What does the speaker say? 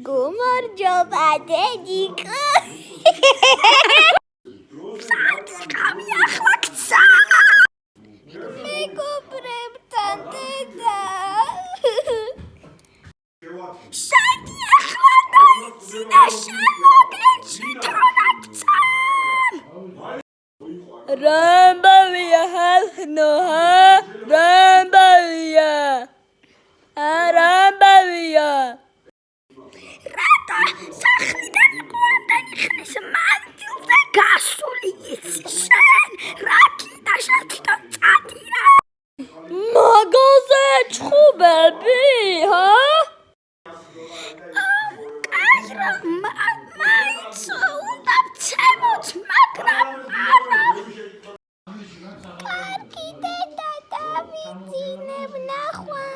გუმარჯობა დედიკო მეგობრებთან დედა სადი ახლა დაიძინა შემოგეჩი თონაკცა რამბავია ჰალხნოა რამბავია რამბავია რატო სახლიდან ამდენი ხნის მანძილზე გასული იცი შენ რა კიდე შეთქო წადირა მაგაზე ჩხუბები ჰა მაინც უნდა ვცემოთ მაგრამ არა კარგი დედა დავიძინებ ნახვა